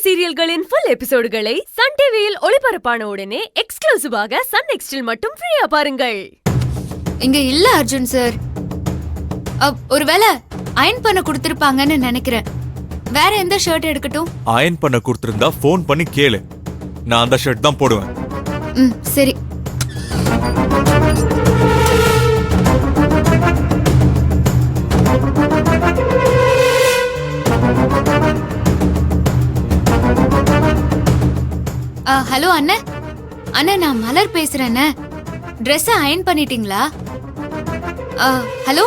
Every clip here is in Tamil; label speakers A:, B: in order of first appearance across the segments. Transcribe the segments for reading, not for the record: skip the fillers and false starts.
A: சீரியல்களின் ஃபுல் எபிசோடுகளை சன் டிவியில் ஒளிபரப்பான உடனே எக்ஸ்க்ளூசிவாக சன் நெக்ஸ்டில் மட்டும் ஃப்ரீயா பாருங்கள்.
B: இங்க இல்ல அர்ஜுன் சார். ஒருவேளை அயன் பண்ண கொடுத்திருப்பாங்கன்னு நினைக்கிறேன். வேற எந்த ஷர்ட் எடுக்கட்டும்?
C: அயன் பண்ண கொடுத்திருந்தா ஃபோன் பண்ணி கேளு. நான் அந்த ஷர்ட் தான் போடுவேன்.
B: சரி. ஹலோ அண்ணா. அண்ணா நான் மலர் பேசுறேன். ட்ரெஸ் அயன் பண்ணிட்டீங்களா? ஹலோ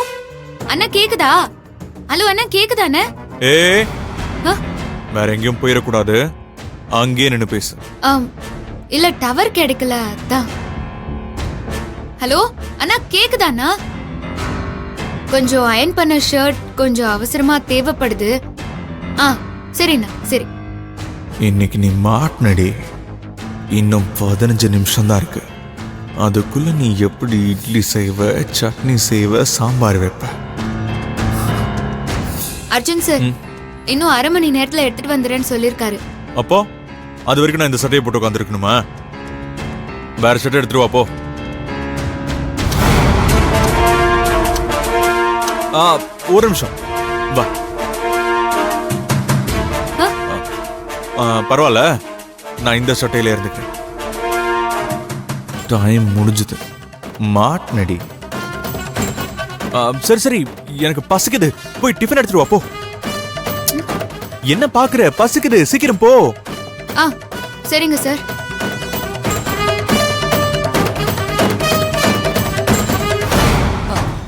B: அண்ணா கேக்குதா? ஹலோ அண்ணா கேக்குதா அண்ணா?
C: வேற எங்கேயும் போயிடக்கூடாது. அங்கேயே நின்னு பேசு.
B: இல்ல டவர் கிடைக்கல அதான். ஹலோ அண்ணா கேக்குதா அண்ணா? கொஞ்சம் அயன் பண்ண ஷர்ட் கொஞ்சம் அவசரமா தேவைப்படுது. சரிண்ணா சரி.
C: இன்னைக்கு நீ மாட்டினடி. இன்னும் 15 நிமிஷம் தான் இருக்கு. அதுக்குள்ள நீ எப்படி இட்லி செய்வ, சட்னி செய்வ, சாம்பார் வைப்ப?
B: அர்ஜுன் சார் இன்னும் அரை மணி நேரத்துல எடுத்துட்டு வந்துடுறேன்னு சொல்லிருக்காரு.
C: அப்போ அது வரைக்கும் நான் இந்த சட்டையை போட்டு உட்காந்துருக்கணுமா? வேற சட்டை எடுத்துட்டு வா போ. ஒரு நிமிஷம் வா. பரவாயில்ல, நான் இந்த சட்டையில இருந்துக்கிறேன். டைம் முடிஞ்சது. மாட்னடி. சரி சரி, எனக்கு பசிக்குது. போய் டிஃபன் எடுத்துட்டு வா போ. என்ன பாக்குற? பசிக்குது, சீக்கிரம் போ.
B: சரிங்க சார்.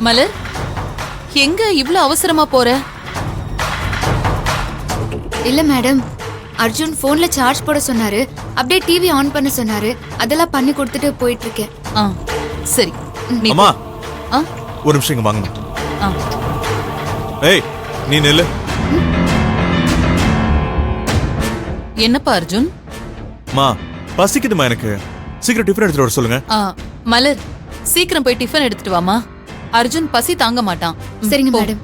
D: மலர், எங்க இவ்ளோ அவசரமா போற?
B: இல்ல மேடம், அர்ஜுன் போன்ல சார்ஜ் போட சொன்னாரு. அப்படியே டிவி ஆன் பண்ண சொன்னாரு. அதெல்லாம் பண்ணி கொடுத்துட்டு போயிட்டு இருக்கேன்.
D: சரி.
C: அம்மா ஒரு நிமிஷம் இங்க வாங்க. ஏய் நீ நில்லு.
D: என்னப்பா அர்ஜுன்?
C: மா பசிக்குதுமா எனக்கு. சீக்கிரம் டிஃபன் எடுத்துட்டு வர சொல்லுங்க.
D: மலர் சீக்கிரம் போய் டிஃபன் எடுத்துட்டு வாமா. அர்ஜுன் பசி தாங்க மாட்டான்.
B: சரிங்க மேடம்.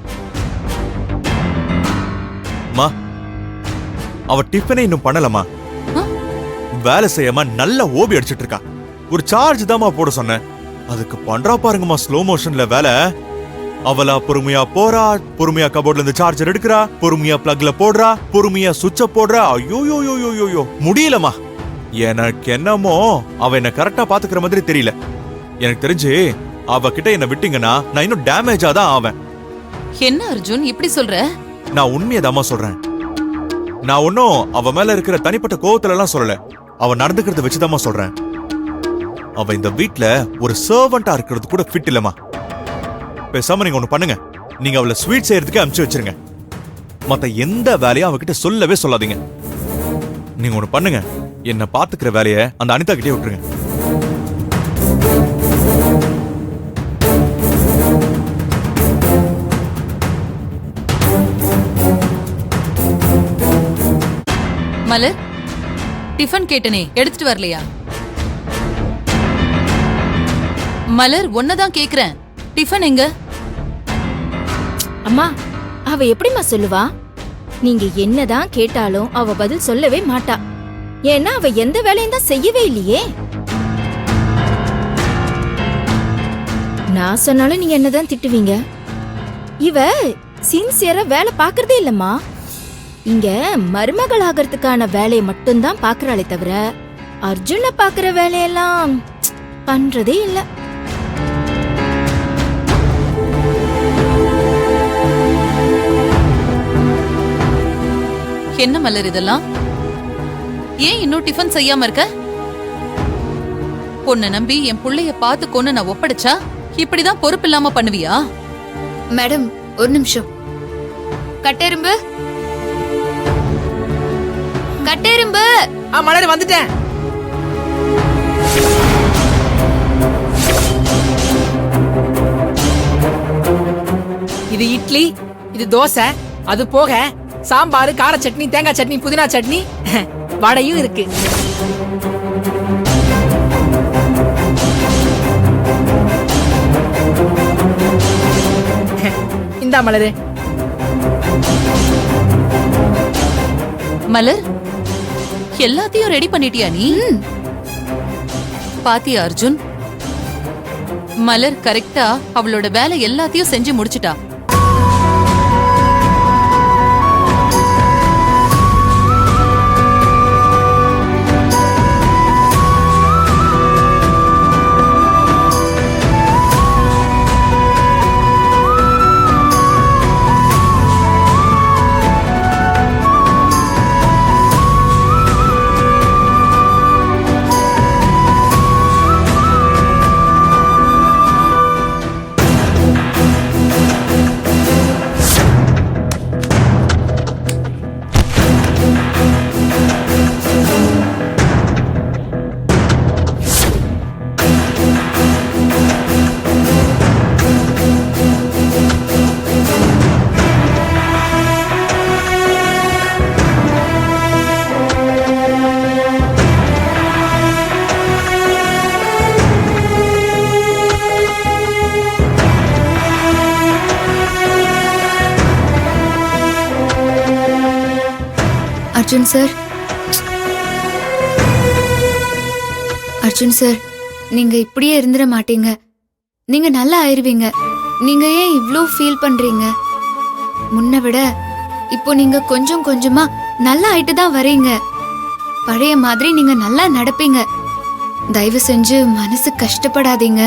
C: மா அவ டிஃபனே இன்னும் பண்ணலமா. வேலை செய்யாம நல்ல ஓபி அடிச்சிட்டு இருக்கா. ஒரு சார்ஜ் தாமா போட சொன்னேன். அதுக்கு பண்றா பாருங்கம்மா ஸ்லோ மோஷன்ல வேலை. அவளா பொறுமையா போறா, பொறுமையா கபோர்ட்ல இருந்து சார்ஜர் எடுக்கிறா, பொறுமையா பிளக்ல போடுறா, பொறுமையா சுவிட்ச போடுறா. ஐயோ முடியலமா. எனக்கு என்னமோ அவ என்ன கரெக்டா பாத்துக்கிற மாதிரி தெரியல. எனக்கு தெரிஞ்சு அவகிட்ட என்ன விட்டீங்கன்னா நான் இன்னும் டேமேஜா தான் ஆவேன்.
D: என்ன அர்ஜுன் இப்படி சொல்ற?
C: நான் உண்மையதாமா சொல்றேன். நான் ஒன்னும் அவ மேல இருக்கிற தனிப்பட்ட கோவத்துல எல்லாம் சொல்லல. அவ நடந்துக்கிறத வச்சுதாமா சொல்றேன். அவ இந்த வீட்ல ஒரு சர்வெண்டா இருக்கிறது கூட ஃபிட் இல்லமா. பேசாம நீங்க ஒண்ணு பண்ணுங்க. நீங்க அவளை ஸ்வீட் செய்யறதுக்கு அனுப்பிச்சு வச்சிருங்க. மத்த எந்த வேலையும் அவகிட்ட சொல்லவே சொல்லாதீங்க. நீங்க ஒண்ணு பண்ணுங்க. என்ன பாத்துக்கிற வேலைய அந்த அனிதா கிட்டே விட்டுருங்க.
D: மலர், டிஃபன் கேட்டனே எடுத்துட்டு வரலையா? மலர் ஒன்னதான் கேக்குறேன். டிஃபன் எங்க?
E: அம்மா அவ எப்படிமா சொல்லுவா? நீங்க என்னதான் கேட்டாலும் அவ பதில் சொல்லவே மாட்டா. ஏன்னா அவ எந்த வேலையும் தான் செய்யவே இல்லையே. நான் சொன்னாலும் நீங்க என்னதான் திட்டுவீங்க. இவ சின்சியரா வேலை பாக்குறதே இல்லம்மா. இங்க மருமகள் ஆகிறதுக்கான வேலையை மட்டும்தான் பாக்குறாளே தவிர அர்ஜுன பாக்குற வேலையெல்லாம் பண்றதே இல்ல.
D: என்ன மலர் இதெல்லாம்? ஏன் இன்னும் டிஃபன் செய்யாம இருக்க? பொண்ணை நம்பி என் புள்ளைய பாத்துக்கோன்னு நான் ஒப்படைச்சா இப்படிதான் பொறுப்பு இல்லாம பண்ணுவியா?
B: மேடம் ஒரு நிமிஷம். கட்டெரும்பு கட்டெரும்பு.
F: மலர் வந்துட்டேன். இது இட்லி, இது தோசை, அது போக சாம்பார், கார சட்னி, தேங்காய் சட்னி, புதினா சட்னி, வடையும் இருக்கு. இந்தா மலரு.
D: மலர், எல்லாத்தையும் ரெடி பண்ணிட்டியா நீ? பாத்தியா அர்ஜுன், மலர் கரெக்டா அவளோட வேலை எல்லாத்தையும் செஞ்சு முடிச்சிட்டா.
B: அர்ஜுன் சார், அர்ஜுன் சார், நீங்க இப்படியே இருந்துட மாட்டீங்க. நீங்க நல்லா ஆயிருவீங்க. நீங்க ஏன் இவ்ளோ ஃபீல் பண்றீங்க? முன்ன விட இப்போ நீங்க கொஞ்சம் கொஞ்சமா நல்லா ஆயிட்டு தான் வரீங்க. பழைய மாதிரி நீங்க நல்லா நடப்பீங்க. தயவு செஞ்சு மனசு கஷ்டப்படாதீங்க.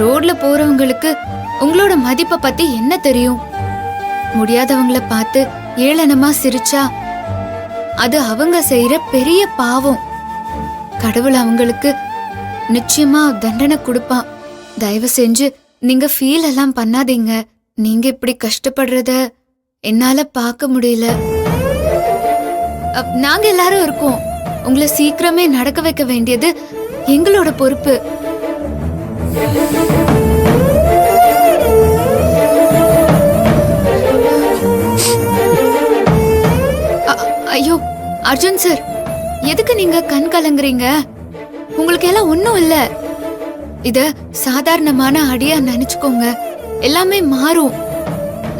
B: ரோட்ல போறவங்களுக்கு உங்களோட மதிப்பை பத்தி என்ன தெரியும்? முடியாதவங்கள பார்த்து ஏளனமா சிரிச்சா அது அவங்க செய்யற பெரிய பாவம். கடவுள் அவங்களுக்கு நிச்சயமா தண்டனை கொடுப்பான். தயவு செஞ்சு நீங்க ஃபீல் எல்லாம் பண்ணாதீங்க. நீங்க இப்படி கஷ்டப்படுறத என்னால பார்க்க முடியல. நாங்க எல்லாரும் இருக்கோம். உங்களை சீக்கிரமே நடக்க வைக்க வேண்டியது எங்களோட பொறுப்பு. ஐயோ அர்ஜுன் சார், எதுக்கு நீங்க கண் கலங்குறீங்க? உங்களுக்கு எல்லாம் ஒண்ணும் இல்ல. இத சாதாரணமான அடியா நினைச்சுக்கோங்க. எல்லாமே மாறும்.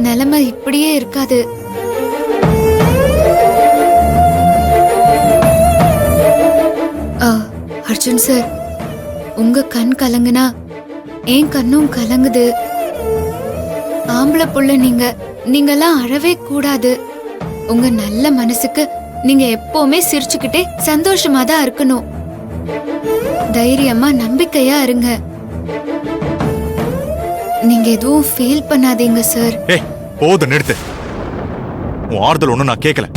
B: நிலைமை இப்படியே இருக்காது. அர்ஜுன் சார், உங்க கண் கலங்குனா என் கண்ணும் கலங்குது. ஆம்பளை புள்ள நீங்கெல்லாம் அழவே கூடாது. உங்க நல்ல மனசுக்கு நீங்க எப்பவுமே சிரிச்சுக்கிட்டே சந்தோஷமா தான் இருக்கணும். தைரியமா நம்பிக்கையா இருங்க. நீங்க எதுவும் ஃபீல் பண்ணாதீங்க சார்.
C: ஏய் போதும், நிறுத்து. உன் ஆறுதல் ஒண்ணும் நான் கேட்கல.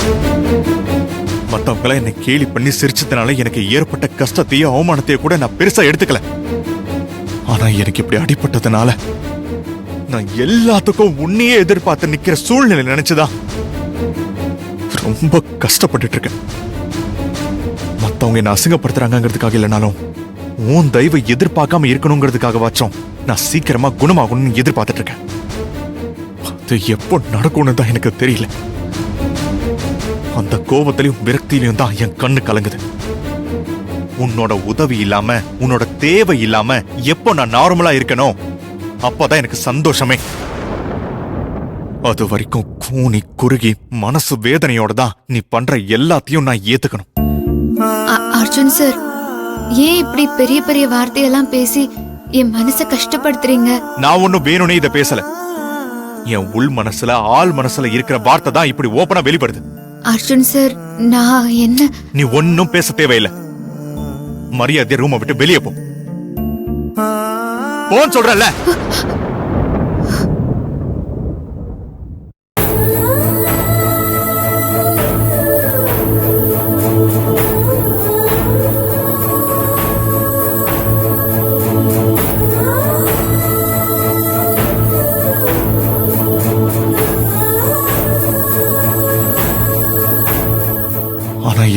C: மத்தவங்கள என்னை கேலி பண்ணி சிரிச்சதுனால எனக்கு ஏற்பட்ட கஷ்டத்தையும் அவமானத்தையும் கூட நான் பெருசா எடுத்துக்கல. ஆனா எனக்கு இப்படி அடிபட்டதுனால நான் எல்லாத்துக்கும் உன்னையே எதிர்பார்த்து நிக்கிற சூழ்நிலை நினைச்சுதான் ரொம்ப கஷ்டப்பட்டுட்டு இருக்கேன். மத்தவங்க என்ன அசிங்கப்படுத்துறாங்கிறதுக்காக இல்லைனாலும் உன் தயவை எதிர்பார்க்காம இருக்கணுங்கிறதுக்காகவாச்சும் நான் சீக்கிரமா குணமாகணும்னு எதிர்பார்த்துட்டு இருக்கேன். அது எப்போ நடக்கும்னு தான் எனக்கு தெரியல. அந்த கோபத்திலையும் விரக்தியிலையும் தான் என் கண்ணு கலங்குது. உன்னோட உதவி இல்லாம, உன்னோட தேவை இல்லாம எப்போ நான் நார்மலா இருக்கணும் அப்பதான் எனக்கு சந்தோஷமே. அது வரைக்கும் கூனி குறுகி மனசு வேதனையோட தான் நீ பண்ற எல்லாத்தையும் நான் ஏத்துக்கணும்.
B: அர்ஜுன் சார், ஏன் இப்படி பெரிய பெரிய வார்த்தையெல்லாம் பேசி என் மனசை கஷ்டப்படுத்துறீங்க?
C: நான் ஒன்னும் வேணும்னே இதை பேசல. என் உள் மனசுல ஆள் மனசுல இருக்கிற வார்த்தை தான் இப்படி ஓபனா வெளிப்படுது.
B: அர்ஜுன் சார், நான் என்ன?
C: நீ ஒன்னும் பேச தேவையில்லை. மரியாதை ரூமை விட்டு வெளியே போ. போன்னு சொல்றல.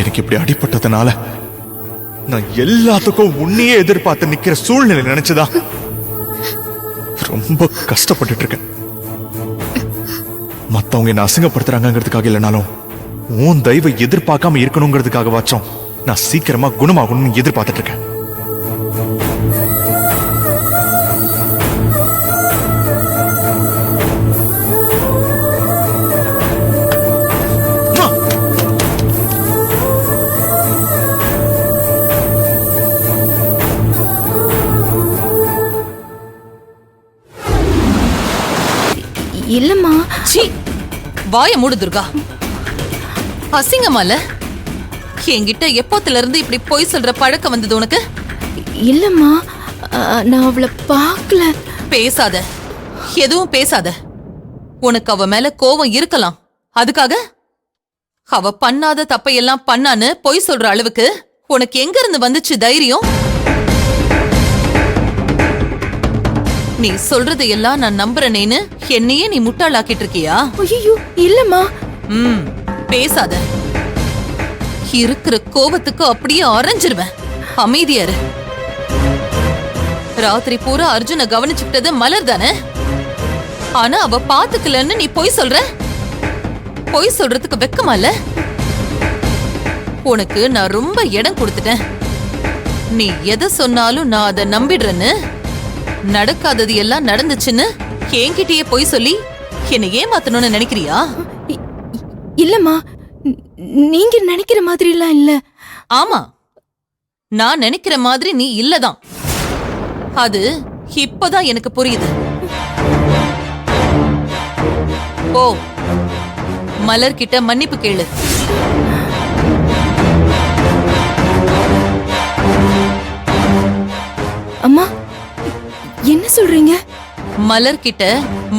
C: எனக்கு இப்படி அடிபட்டதுனால நான் எல்லாத்துக்கும் உன்னையே எதிர்பார்த்து நிக்கிற சூழ்நிலை நினைச்சுதான் ரொம்ப கஷ்டப்பட்டுட்டு இருக்கேன். மத்தவங்க என்ன அசிங்கப்படுத்துறாங்கிறதுக்காக இல்லைனாலும் உன் தயவை எதிர்பார்க்காம இருக்கணுங்கிறதுக்காகவாச்சும் நான் சீக்கிரமா குணமாகணும்னு எதிர்பார்த்துட்டு இருக்கேன்.
D: சீ, வாய மூடு துர்கா. அசிங்கமால என்கிட்ட எப்போத்துல இருந்து இப்படி பொய் சொல்ற பழக்கம் வந்தது உனக்கு?
E: இல்லம்மா, நான் அவளை பார்க்கல.
D: பேசாத, எதுவும் பேசாத. உனக்கு அவ மேல கோவம் இருக்கலாம், அதுக்காக அவ பண்ணாத தப்பையெல்லாம் பண்ணான்னு பொய் சொல்ற அளவுக்கு உனக்கு எங்க இருந்து வந்துச்சு தைரியம்? நீ சொல்றது எல்லாம் நான் நம்புறேனேன்னு என்னையே நீ முட்டாளாக்கிட்டு இருக்கியா?
E: ஐயோ இல்லம்மா.
D: பேசாத. இருக்கிற கோபத்துக்கு அப்படியே அரைஞ்சிருவேன். அமைதியாரு. ராத்திரி பூரா அர்ஜுன கவனிச்சுக்கிட்டது மலர் தானே? ஆனா அவ பாத்துக்கலன்னு நீ பொய் சொல்ற. பொய் சொல்றதுக்கு வெக்கமா இல்ல? உனக்கு நான் ரொம்ப இடம் கொடுத்துட்டேன். நீ எதை சொன்னாலும் நான் அதை நம்பிடுறேன்னு, நடக்காதது எல்லாம் நடந்துச்சுன்னு என்கிட்டயே பொய் சொல்லி என்னை ஏமாத்தணும்னு நினைக்கிறியா?
E: இல்லம்மா, நீங்க நினைக்கிற மாதிரி எல்லாம் இல்ல.
D: ஆமா, நான் நினைக்கிற மாதிரி நீ இல்லதான். அது இப்பதான் எனக்கு புரியுது. ஓ, மலர் கிட்ட மன்னிப்பு கேளு.
E: அம்மா, என்ன சொல்றீங்க?
D: மலர் கிட்ட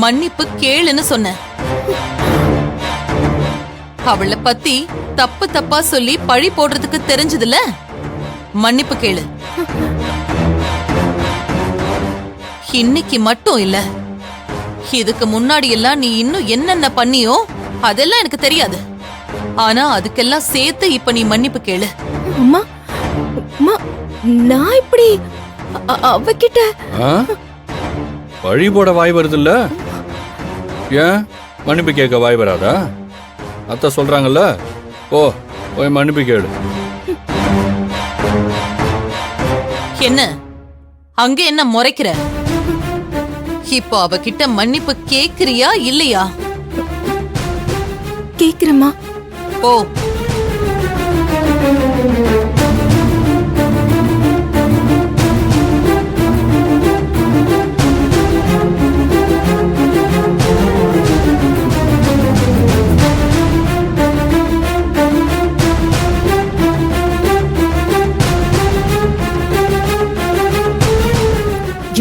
D: மன்னிப்பு கேளுன்னு சொன்ன. அவளை பத்தி தப்பு தப்பா சொல்லி பழி போடுறதுக்கு தெரிஞ்சதுல, மன்னிப்பு கேளு. இன்னைக்கு மட்டும் இல்ல, இதுக்கு முன்னாடி எல்லாம் நீ இன்னும் என்னென்ன பண்ணியோ அதெல்லாம் எனக்கு தெரியாது. ஆனா அதுக்கெல்லாம் சேர்த்து இப்ப நீ மன்னிப்பு கேளு.
E: அம்மா, அம்மா, நான் இப்படி அவகிட்ட
G: பழி போட வாய் வருதுல்ல? ஏன் மன்னிப்பு கேட்க வாய் வராதா? அத்தை சொல்றாங்கல்ல, ஓ போய் மன்னிப்பு கேளு.
D: என்ன அங்க என்ன முறைக்கிற? இப்போ அவகிட்ட மன்னிப்பு கேக்குறியா இல்லையா?
E: கேக்குறேம்மா.
D: ஓ,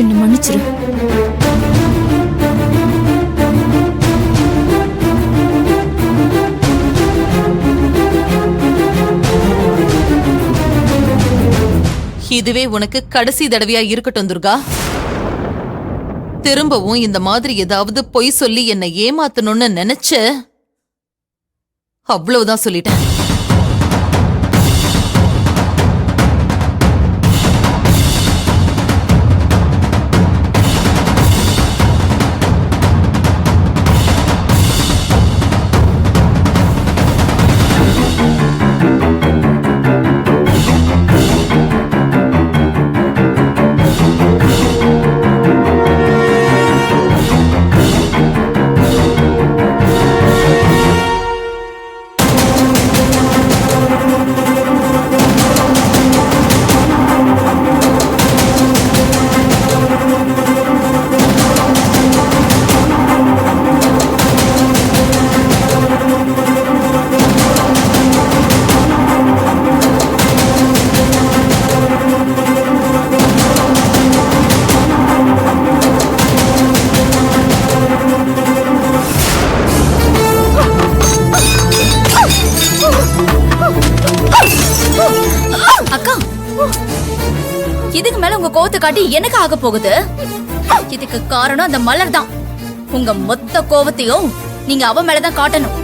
E: என்ன மன்னிச்சிரு.
D: இதுவே உனக்கு கடைசி தடவையா இருக்கட்டும் துர்கா. திரும்பவும் இந்த மாதிரி ஏதாவது பொய் சொல்லி என்னை ஏமாத்தணும்னு நினைச்ச, அவ்வளவுதான் சொல்லிட்டேன்.
B: அக்கா, இதுக்கு மேல உங்க கோவத்தை காட்டி எனக்கு ஆக போகுது. இதுக்கு காரணம் அந்த மலர் தான். உங்க மொத்த கோவத்தையும் நீங்க அவ மேலதான் காட்டணும்.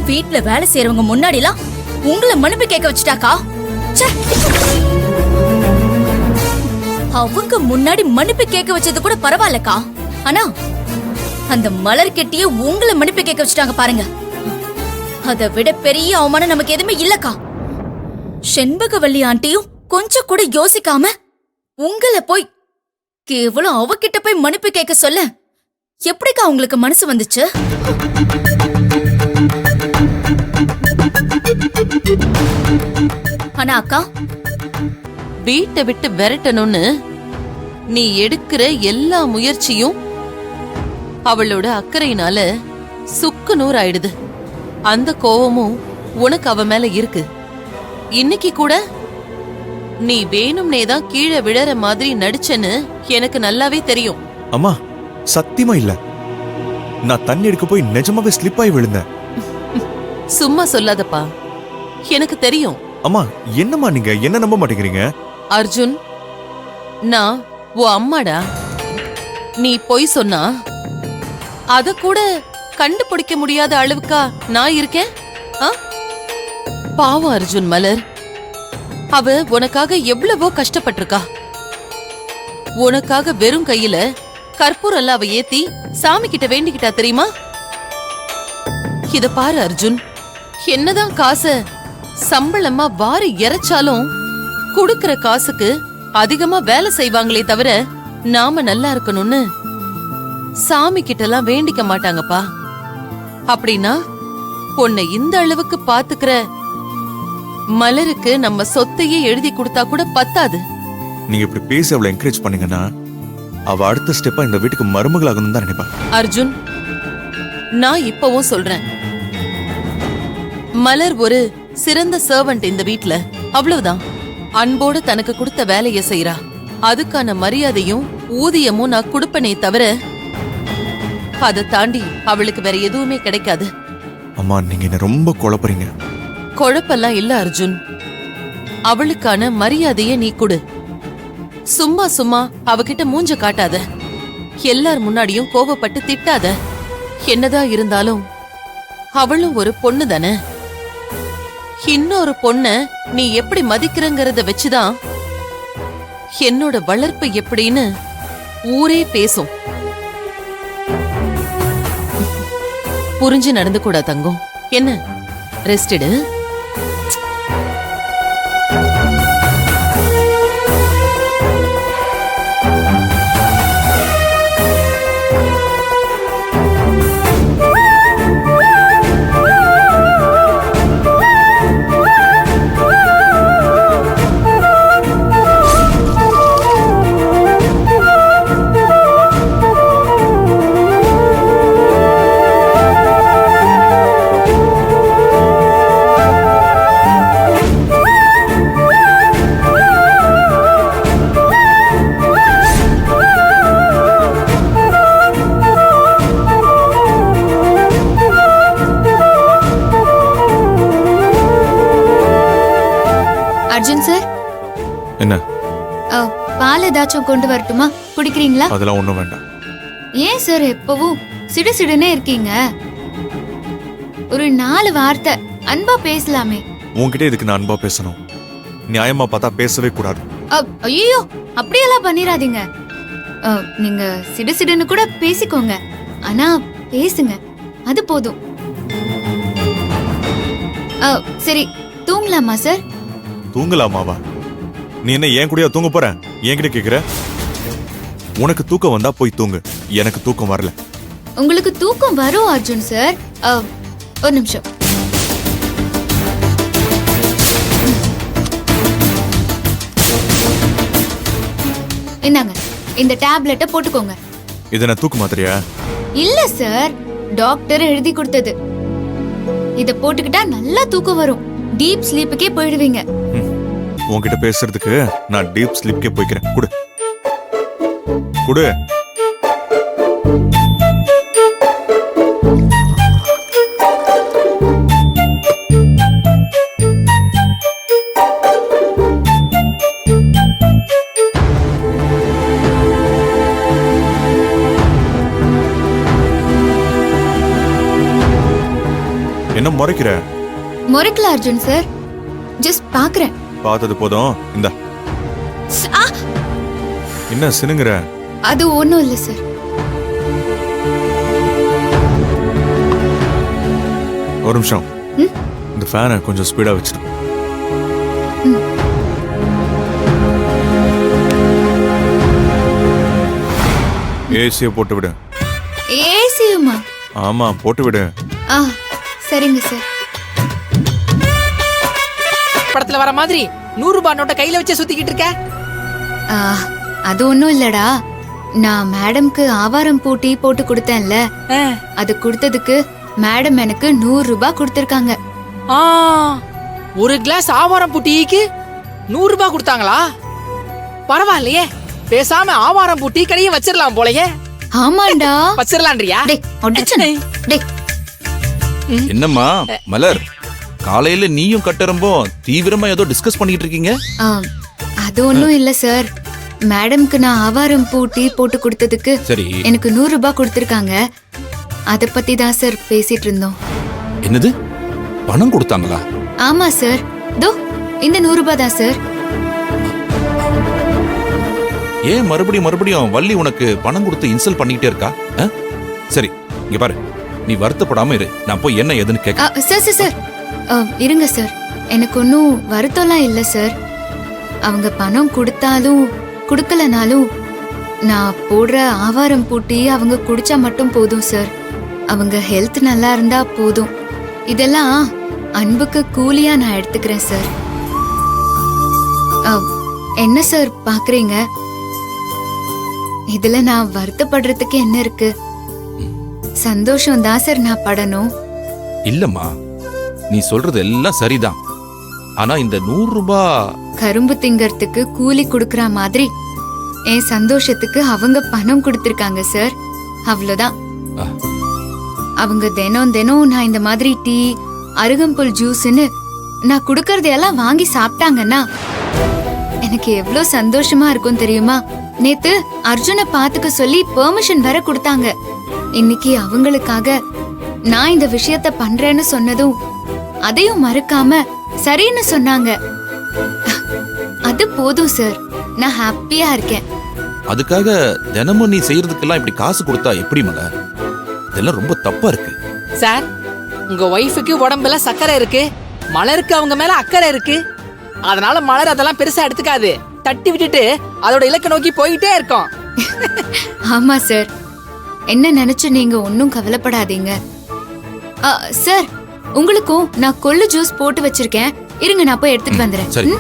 B: வீட்ல வேலை செய்யறவங்க முன்னாடிலாம் உங்களை மன்னிப்பு கேட்க வச்சுட்டாக்கா. ச்சே. அவங்க முன்னாடி மன்னிப்பு கேட்க வச்சது கூட பரவாயில்லக்கா. ஆனா அந்த மலர் கெட்டியே உங்களை மன்னிப்பு கேட்க வச்சுட்டாங்க பாருங்க. அதை விட பெரிய அவமானம் நமக்கு எதுவுமே இல்லக்கா. செண்பகவல்லி ஆண்டியும் கொஞ்சம் கூட யோசிக்காம உங்களை போய் கேவலம் அவகிட்ட போய் மன்னிப்பு கேட்க சொல்ல எப்படிக்கா உங்களுக்கு மனசு வந்துச்சு? ஆனா அக்கா,
D: வீட்டை விட்டு விரட்டணும்னு நீ எடுக்கிற எல்லா முயற்சியும் அவளோட அக்கறையினால சுக்கு நூறு ஆயிடுது. அந்த கோவமும் உனக்கு அவ மேல இருக்கு. இன்னைக்கு கூட நீ வேணும்னே தான் கீழே விழற மாதிரி நடிச்சேன்னு எனக்கு நல்லாவே தெரியும்.
C: அம்மா சத்தியமா இல்ல, நான் தண்ணி எடுக்க போய் நிஜமாவே ஸ்லிப் ஆகி விழுந்தேன்.
D: சும்மா சொல்லாதப்பா, எனக்கு தெரியும்.
C: அம்மா என்னம்மா நீங்க என்ன நம்ப மாட்டேங்கிறீங்க?
D: அர்ஜுன், நான் உன் அம்மாடா. நீ பொய் சொன்னா அத கூட கண்டுபிடிக்க முடியாத அளவுக்கா நான் இருக்கேன்? பாவம் அர்ஜுன் மலர், அவ உனக்காக எவ்வளவோ கஷ்டப்பட்டிருக்கா. உனக்காக வெறும் கையில கற்பூரம் அவ ஏத்தி சாமி கிட்ட வேண்டிக்கிட்டா தெரியுமா? இத பாரு அர்ஜுன், என்னதான் காசை சம்பளமா வாரி இறைச்சாலும் குடுக்கிற காசுக்கு அதிகமா வேலை செய்வாங்களே தவிர நாம நல்லா இருக்கணும்னு சாமி கிட்டலாம் வேண்டிக்க மாட்டாங்கப்பா. அப்படின்னா உன்னை இந்த அளவுக்கு பாத்துக்கிற மலருக்கு நம்ம சொத்தையே எழுதி கொடுத்தா கூட பத்தாது.
C: நீங்க இப்படி பேசி அவளை என்கரேஜ் பண்ணீங்கன்னா அவ அடுத்த ஸ்டெப்பா இந்த வீட்டுக்கு மருமகளாகணும் தான் நினைப்பா.
D: அர்ஜுன், நான் இப்பவும் சொல்றேன், மலர் ஒரு சிறந்த சர்வன்ட் இந்த வீட்ல. அவ்வளவுதான். அன்போடு தனக்கு கொடுத்த வேலையை செய்யறா. அதுக்கான மரியாதையும் ஊதியமும் நான் கொடுப்பனே தவிர அதை தாண்டி அவளுக்கு வேற எதுவுமே கிடைக்காது.
C: அம்மா நீங்க என்ன ரொம்ப குழப்பறீங்க.
D: குழப்பெல்லாம் இல்ல அர்ஜுன், அவளுக்கான மரியாதைய நீ கொடு. சும்மா சும்மா அவகிட்ட மூஞ்ச காட்டாத. எல்லார் முன்னாடியும் கோவப்பட்டு திட்டாத. என்னதான் இருந்தாலும் அவளும் ஒரு பொண்ணு தானே. இன்னொரு பொண்ண நீ எப்படி மதிக்கிறங்கறத வச்சுதான் என்னோட வளர்ப்பு எப்படின்னு ஊரே பேசும். புரிஞ்சு நடந்து கூட தங்கம். என்ன ரெஸ்ட் எடு.
B: அர்ஜுன் சார்,
C: என்ன
B: பால் ஏதாச்சும் கொண்டு வரட்டுமா? குடிக்கிறீங்களா?
C: அதெல்லாம் ஒண்ணும் வேண்டாம்.
B: ஏன் சார் எப்பவும் சிடு சிடுனே இருக்கீங்க? ஒரு 4 வார்த்தை அன்பா பேசலாமே.
C: உன்கிட்ட இதுக்கு நான் அன்பா பேசணும்? நியாயமா பார்த்தா பேசவே கூடாது.
B: ஐயோ, அப்படியெல்லாம் பண்ணிராதீங்க. நீங்க சிடு சிடுன்னு கூட பேசிக்கோங்க, ஆனா பேசுங்க, அது போதும். சரி, தூங்கலாமா சார்?
C: தூங்கலாமாவா? நீ என்ன ஏன் கூடயா தூங்க போற? என்கிட்ட கேக்குற? உனக்கு தூக்கம் வந்தா போய் தூங்கு. எனக்கு தூக்கம் வரல.
B: உங்களுக்கு தூக்கம் வரும் அர்ஜுன் சார். ஒரு நிமிஷம். இந்தாங்க, இந்த டேப்லெட்டை போட்டுக்கோங்க.
C: இத நான் தூக்க மாத்திரையா?
B: இல்ல சார், டாக்டர் எழுதி கொடுத்தது. இத போட்டுக்கிட்டா நல்லா தூக்கம் வரும். டீப் ஸ்லீப்புக்கே போயிடுவீங்க.
C: உன்கிட்ட பேசுறதுக்கு நான் டீப் ஸ்லீப்கே போய்க்கிறேன். குடு குடு. என்ன முறைக்கிற?
B: முறைக்கல அர்ஜுன் சார், ஜஸ்ட் பாக்குறேன்.
C: பார்த்தது போதும். இந்த என்ன சினுங்குற?
B: அது ஒண்ணும் இல்ல சார்.
C: ஒரு நிமிஷம். இந்த ஃபேனை கொஞ்சம் ஸ்பீடா வச்சிடு. ஏசியை போட்டு விடு.
B: ஏசியுமா?
C: ஆமா, போட்டு விடு.
B: சரிங்க சார்.
F: படத்துல வர மாதிரி 100 ரூபாய் நோட்டை கையில வச்சு சுத்திக்கிட்டு இருக்க.
B: அது ஒண்ணும் இல்லடா. நான் மேடம்க்கு ஆவாரம் பூ டீ போட்டு கொடுத்தேன்ல, அது கொடுத்ததுக்கு மேடம் எனக்கு 100 ரூபாய் கொடுத்திருக்காங்க.
F: ஆ, ஒரு கிளாஸ் ஆவாரம் பூ டீக்கு 100 ரூபாய் கொடுத்தாங்களா? பரவாயில்லையே, பேசாம ஆவாரம் பூ டீ கடையே வச்சிடலாம் போலயே.
B: ஆமாண்டா.
F: வச்சிடலான்றியா?
B: டேய் அடிச்சனே. டேய்
H: என்னம்மா மலர், காலையில நீயும் கட்டரம்போ தீவிரமா ஏதோ டிஸ்கஸ் பண்ணிட்டு இருக்கீங்க?
B: ஆ, அது ஒண்ணும் இல்ல சார். மேடம்க்கு நான் ஆவாரம் பூ டீ போட்டு கொடுத்ததுக்கு
H: சரி,
B: எனக்கு 100 ரூபாய் கொடுத்திருக்காங்க. அத பத்தி தான் சார் பேசிட்டு இருந்தோம்.
H: என்னது, பணம் கொடுத்தாங்களா?
B: ஆமா சார், தோ இந்த 100 ரூபாய் தான் சார்.
H: ஏன் மறுபடியும் வள்ளி உனக்கு பணம் கொடுத்து இன்சல்ட் பண்ணிக்கிட்டே இருக்கா? சரி, இங்க பாரு, நீ வருத்தப்படாம இரு, நான் போய் என்ன ஏதுன்னு கேட்க.
B: சார் சார் சார், இருங்க சார். எனக்கு ஒன்றும் வருத்தம்லாம் இல்லை சார். அவங்க பணம் கொடுத்தாலும் கொடுக்கலனாலும் நான் போடுற ஆவாரம் பூட்டி அவங்க குடிச்சா மட்டும் போதும் சார். அவங்க ஹெல்த் நல்லா இருந்தா போதும். இதெல்லாம் அன்புக்கு கூலியா நான் எடுத்துக்கிறேன் சார். என்ன சார் பாக்குறீங்க? இதுல நான் வருத்தப்படுறதுக்கு என்ன இருக்கு? சந்தோஷம் தான் சார் நான் படணும்.
H: இல்லம்மா, நீ சொல்றது எல்லாம் சரிதான். ஆனா இந்த 100 ரூபாய்
B: கரும்பு திங்கறதுக்கு கூலி குடுக்கற மாதிரி என் சந்தோஷத்துக்கு அவங்க பணம் கொடுத்திருக்காங்க சார். அவ்வளவுதான். அவங்க தினம் நான் இந்த மாதிரி டீ, அருகம்புல் ஜூஸ்னு நான் குடுக்கறதையெல்லாம் வாங்கி சாப்பிட்டாங்கன்னா எனக்கு எவ்வளவு சந்தோஷமா இருக்கும் தெரியுமா? நேத்து அர்ஜுனை பாத்துக்க சொல்லி பெர்மிஷன் வேற கொடுத்தாங்க. இன்னைக்கு அவங்களுக்காக நான் இந்த விஷயத்த பண்றேன்னு சொன்னதும் அதையும் மறுக்காம சரின்னு சொன்னாங்க. அது போதும் சார், நான் ஹாப்பியா இருக்கேன்.
H: அதுக்காக தினமும் நீ செய்யறதுக்கெல்லாம் இப்படி காசு கொடுத்தா எப்படி மலர்? இதெல்லாம் ரொம்ப தப்பா இருக்கு
F: சார். உங்க ஒய்ஃபுக்கு உடம்புல சக்கரை இருக்கு, மலருக்கு அவங்க மேல அக்கறை இருக்கு. அதனால மலர் அதெல்லாம் பெருசா எடுத்துக்காது, தட்டி விட்டுட்டு அதோட இலக்க நோக்கி போயிட்டே இருக்கோம்.
B: ஆமா சார், என்ன நினைச்சு நீங்க ஒன்னும் கவலைப்படாதீங்க. சார், உங்களுக்கும் நான் கொள்ளு ஜூஸ் போட்டு வச்சிருக்கேன். இருங்க, நான் போய் எடுத்துட்டு வந்துறேன்.
H: சரி.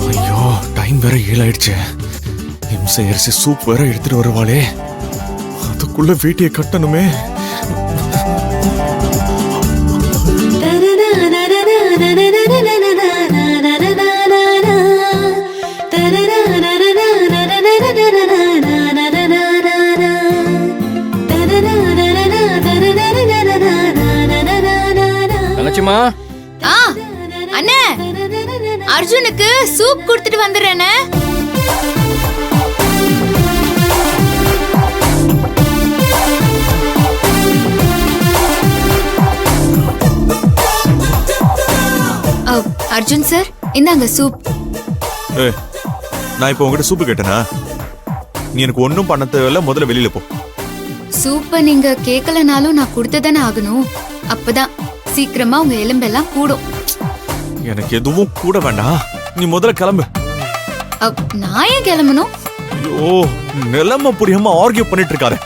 C: ஐயோ, டைம் வேற 7 ஆயிடுச்சு. இம்சை அரிசி சூப் வேற எடுத்துட்டு வருவாளே, அதுக்குள்ள வீட்டையை கட்டணுமே.
G: தங்கச்சிமா,
B: அண்ணே, அர்ஜுனுக்கு சூப் கொடுத்துட்டு வந்துடுறேனே. அர்ஜுன் சார், இந்தாங்க சூப்.
C: நான் இப்போ உங்ககிட்ட சூப்பு கேட்டேனா? நீ எனக்கு ஒன்னும் பண்ண தேவையில்ல, முதல்ல வெளியில போ.
B: சூப்ப நீங்க கேட்கலனாலும் நான் கொடுத்ததானே ஆகணும். அப்பதான் சீக்கிரமா உங்க எலும்பெல்லாம் கூடும்.
C: எனக்கு எதுவும் கூட வேண்டாம், நீ முதல்ல கிளம்பு.
B: நான் ஏன் கிளம்பணும்?
C: ஐயோ, நிலைமை புரியாம ஆர்கியூ பண்ணிட்டு இருக்காரு.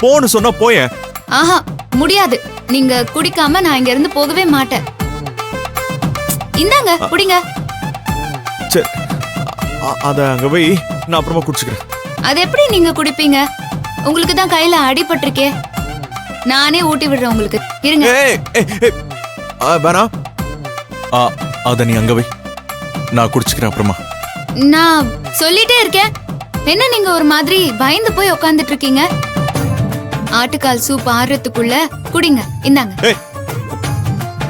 C: போன்னு சொன்னா போயேன்.
B: ஆஹா, முடியாது. நீங்க குடிக்காம நான் இங்க இருந்து போகவே மாட்டேன். இந்தாங்க, குடிங்க.
C: சரி, அத அங்க போய் நான் அப்புறமா குடிச்சுக்கிறேன்.
B: அது எப்படி நீங்க குடிப்பீங்க? உங்களுக்கு தான் கையில அடிபட்டிருக்கே. நானே ஊட்டி விடுறேன் உங்களுக்கு. இருங்க.
C: வேணாம், அத நீ அங்க போய், நான் குடிச்சுக்கிறேன் அப்புறமா.
B: நான் சொல்லிட்டே இருக்கேன், என்ன நீங்க ஒரு மாதிரி பயந்து போய் உட்கார்ந்துட்டு இருக்கீங்க? ஆட்டுக்கால் சூப் ஆறுறதுக்குள்ள குடிங்க. இந்தாங்க.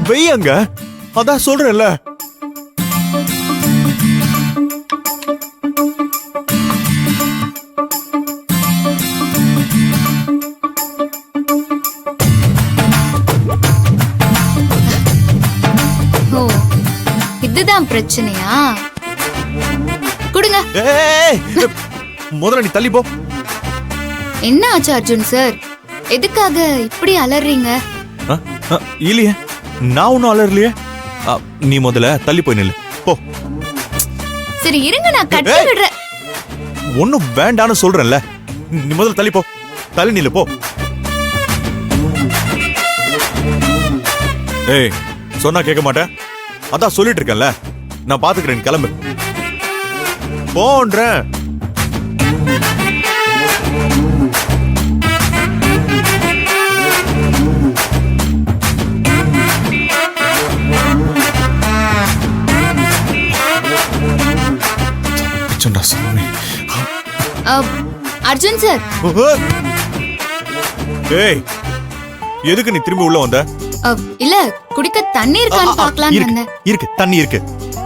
C: வெய் அங்க, அதான் சொல்றேன்ல.
B: ஓ, இதுதான் பிரச்சனையா? குடுங்க.
C: முதல்ல நீ தள்ளி போ.
B: என்ன ஆச்சு அர்ஜுன் சார்? எதுக்காக இப்படி அலறீங்க?
C: ஆ, ஆ, இல்லையே நான் ஒன்னும் அலறலையே. நீ முதல்ல தள்ளி போய் நில்லு போ.
B: சரி இருங்க, நான் கட்டி
C: ஏய்.
B: விடுறேன்.
C: ஒன்னும் வேண்டான்னு சொல்றேன்ல, நீ முதல்ல தள்ளி போ. தள்ளி நில்லு போ. ஏய், சொன்னா கேட்க மாட்டேன். அதான் சொல்லிட்டு இருக்கேன்ல, நான் பாத்துக்கிறேன், கிளம்பு போன்றேன்.
B: அர்ஜுன் சார்,
C: ஏய், எதுக்கு நீ திரும்பி உள்ள வந்த?
B: இல்ல குடிக்க தண்ணி இருக்கான்னு பார்க்கலாம்னு
C: இருக்கு,
B: வந்தேன்.
C: இருக்கு, தண்ணி இருக்கு,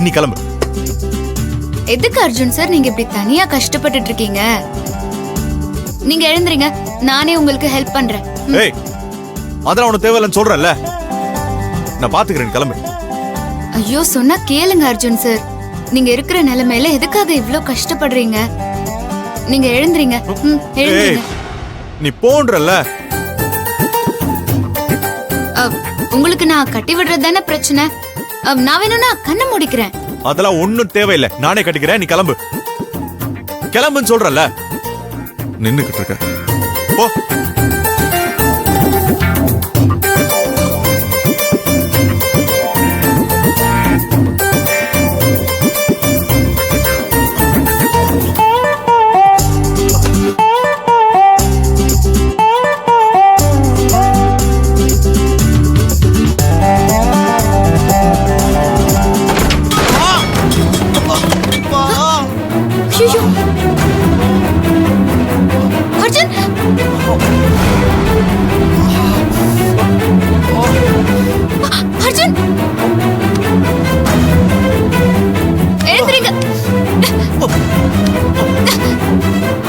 C: நீ கிளம்பு.
B: எதுக்கு அர்ஜுன் சார் நீங்க இப்படி தனியா கஷ்டப்பட்டுட்டு இருக்கீங்க? நீங்க எழுந்துறீங்க, நானே உங்களுக்கு ஹெல்ப் பண்றேன்.
C: ஏய், அதெல்லாம் உனக்கு தேவையில்லைன்னு சொல்றேன்ல, நான் பாத்துக்கிறேன், கிளம்பு.
B: ஐயோ சொன்னா கேளுங்க அர்ஜுன் சார். நீங்க இருக்கிற நிலைமையில எதுக்காக இவ்ளோ கஷ்டப்படுறீங்க? நீங்க எழுந்துறீங்க. எழுந்துறீங்க.
C: நீ போன்றல்ல.
B: உங்களுக்கு நான் கட்டி விடுறது தானே பிரச்சனை. நான் வேணும்னா கண்ணை மூடிக்கிறேன்.
C: அதெல்லாம் ஒண்ணும் தேவையில்லை, நானே கட்டிக்கிறேன், நீ கிளம்பு. கிளம்புன்னு சொல்றல, நின்னுகிட்டு இருக்க போ.
B: ஐயோ அர்ஜுன், அர்ஜுன் எழுந்துறீங்க.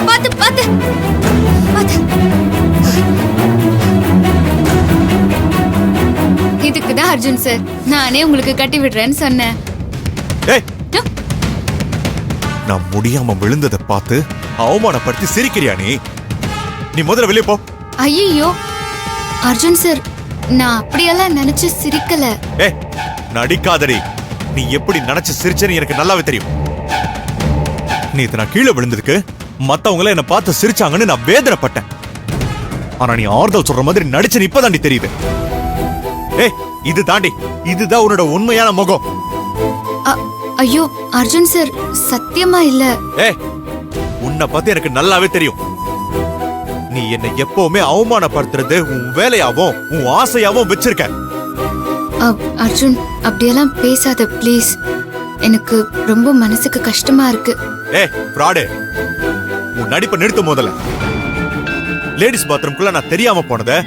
B: பாத்து பாத்து பாத்து. இதுக்குதான் அர்ஜுன் சார் நானே உங்களுக்கு கட்டி விடுறேன்னு சொன்னேன்.
C: ஏய், நான் முடியாம விழுந்ததை பார்த்து அவமானப்படுத்தி சிரிக்கிறியா நீ? நீ முதல்ல வெளியே போ.
B: ஐயோ அர்ஜுன் சார், நான் அப்படியெல்லாம் நினைச்சு சிரிக்கல.
C: ஏய், நடிக்காதடி. நீ எப்படி நினைச்சு சிரிச்சேன்னு எனக்கு நல்லாவே தெரியும். நீ நான் கீழே விழுந்ததுக்கு மத்தவங்கள என்ன பார்த்து சிரிச்சாங்கன்னு நான் வேதனைப்பட்டேன். ஆனா நீ ஆறுதல் சொல்ற மாதிரி நடிச்சு இப்பதாண்டி தெரியுது. ஏய், இது தாண்டி, இதுதான் உன்னோட உண்மையான முகம்.
B: ஐயோ அர்ஜுன் சார், சத்தியமா இல்ல.
C: ஏய், உன்னை பத்தி எனக்கு நல்லாவே தெரியும். நீ என்னை எப்பவுமே அவமானப்படுத்துறது உன் வேலையாவும் உன் ஆசையாவும் வச்சிருக்க.
B: அர்ஜுன் அப்படியெல்லாம் பேசாத ப்ளீஸ். எனக்கு ரொம்ப மனசுக்கு கஷ்டமா இருக்கு.
C: ஏய் ஃப்ராடு, உன் நடிப்பை நிறுத்த முதல்ல. லேடிஸ் பாத்ரூம்குள்ள நான் தெரியாம போனத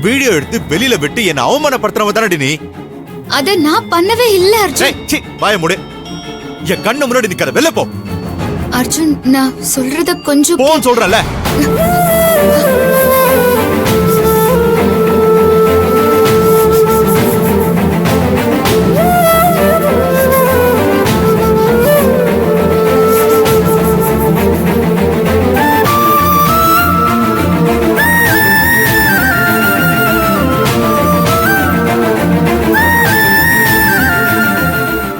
C: வீடியோ எடுத்து வெளியில விட்டு என்ன அவமானப்படுத்துறவ தானடி நீ?
B: அத நான் பண்ணவே இல்ல அர்ஜுன்.
C: ஏய், சீ, வாய மூடு. என் கண்ணு முன்னாடி நிக்காத, வெளில போ.
B: அர்ஜுன், நான் சொல்றத கொஞ்சம்
C: போன்னு சொல்றல.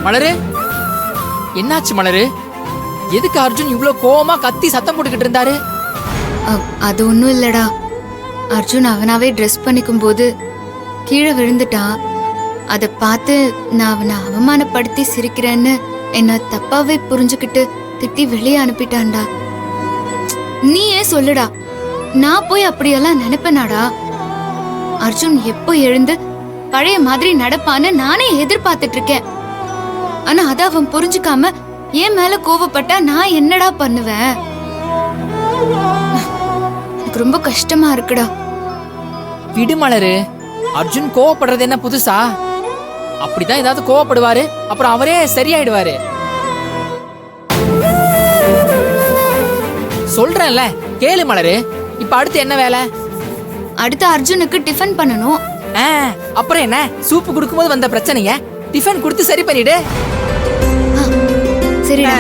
F: மலரு, என்னாச்சு மலரு? எதுக்கு அர்ஜுன் இவ்ளோ கோவமா கத்தி சத்தம் போட்டுக்கிட்டு இருந்தாரு?
B: அது ஒண்ணும் இல்லடா. அர்ஜுன் அவனாவே ட்ரெஸ் பண்ணிக்கும் போது கீழே விழுந்துட்டான். அத பார்த்து நான் அவனை அவமானப்படுத்தி சிரிக்கிறேன்னு என்ன தப்பாவே புரிஞ்சுக்கிட்டு திட்டி வெளியே அனுப்பிட்டான்டா. நீ ஏன் சொல்லுடா, நான் போய் அப்படியெல்லாம் நினைப்பேனாடா? அர்ஜுன் எப்போ எழுந்து பழைய மாதிரி நடப்பான்னு நானே எதிர்பார்த்துட்டு இருக்கேன். ஆனா அத அவன் புரிஞ்சுக்காம என் மேல கோவப்பட்டா நான் என்னடா பண்ணுவேன்? எனக்கு ரொம்ப கஷ்டமா இருக்குடா.
F: விடு மலரு, அர்ஜுன் கோவப்படுறது என்ன புதுசா? அப்படிதான் ஏதாவது கோவப்படுவாரு, அப்புறம் அவரே சரியாயிடுவாரு. சொல்றேன்ல, கேளு மலரு. இப்ப அடுத்து என்ன வேலை?
B: அடுத்து அர்ஜுனுக்கு டிஃபன் பண்ணணும்.
F: அப்புறம் என்ன, சூப்பு குடுக்கும்போது வந்த பிரச்சனைய டிஃபன் கொடுத்து சரி பண்ணிடு.
B: சரிடா.